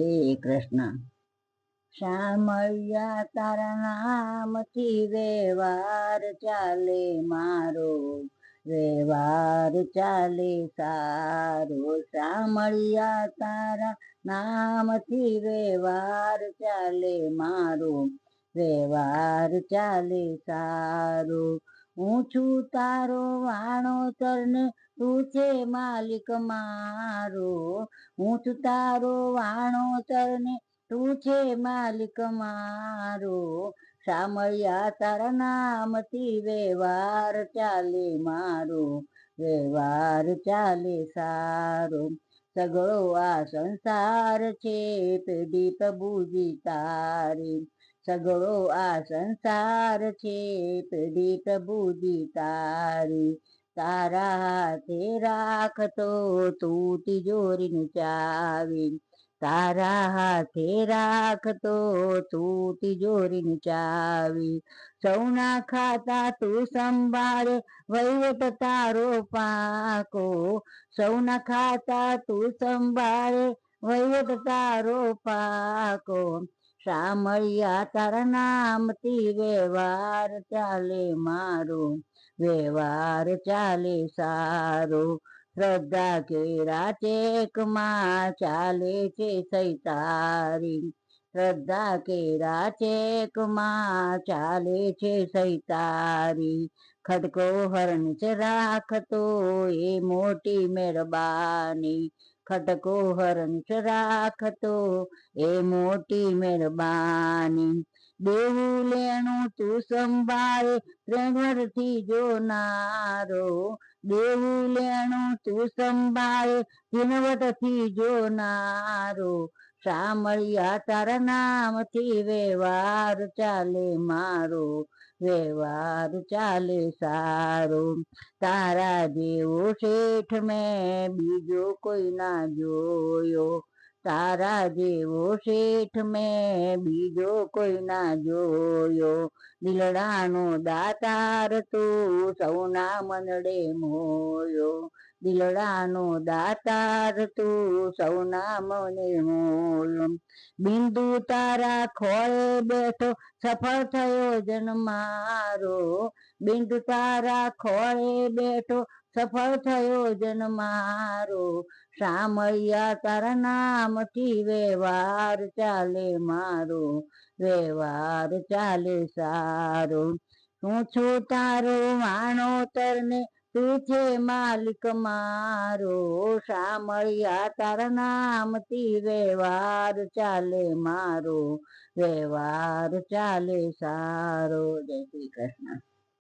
હે કૃષ્ણ શામળિયા તારા નામથી વ્યવહાર ચાલે મારો, વ્યવહાર ચાલે સારો. શામળિયા તારા નામથી વ્યવહાર ચાલે મારો, વ્યવહાર ચાલે સારો. હું છું તારો વાણોતર ને તું છે માલિક મારો, હું છું તારો વાણોતર ને તું છે માલિક મારો. શામળિયા તારા નામથી વ્યવહાર ચાલે મારો, વ્યવહાર ચાલે સારો. સગળો આ સંસાર છે પેઢી પ્રભુજી તારી, સગળો આ સંસાર છે પેઢી પ્રભુજી તારી. તારા હાથે રાખતો તું તિજોરીની ચાવી, તારા હાથે રાખતો તું તિજોરીની ચાવી. સૌના ખાતા તું સંભાળે વહીવટ તારો પાકો, સૌના ખાતા તું સંભાળે વહીવટ તારો પાકો. શામળિયા તારા નામથી વ્યવહાર ચાલે મારો, વ્યવહાર ચાલે સારો. શ્રદ્ધા કેરા ચેકમાં ચાલે છે સૈતારી, શ્રદ્ધા કેરા ચેકમાં ચાલે છે સૈતારી. ખટકો હરણચ રાખતો એ મોટી મહેરબાની, ખટકો હરણચ રાખતો એ મોટી મહેરબાની. દેવું લેણું તું સંભાળે પ્રેમથી જોનારો, દેવું લેણું તું સંભાળે ઝીણવટથી જોનારો. શામળિયા તારા નામથી વ્યવહાર ચાલે મારો, વ્યવહાર ચાલે સારો. તારા જેવો શેઠ મેં બીજો કોઈ ના જોયો, તારા જેવો શેઠ મેં બીજો કોઈ ના જોયો. દિલડાનો દાતાર તું સૌના મનડે મોયો, દિલડાનો દાતાર તું સૌના મને મોયો. બિંદુ તારા ખોળે બેઠો સફળ થયો જન મારો, બિંદુ તારા ખોળે બેઠો સફળ થયો જન મારો. શામળિયા તારા નામથી વ્યવહાર ચાલે મારો, વ્યવહાર ચાલે સારો. હું છું તારો વાણોતર ને તું છે માલિક મારો. શામળિયા તારા નામથી વ્યવહાર ચાલે મારો, વ્યવહાર ચાલે સારો. જય શ્રી કૃષ્ણ.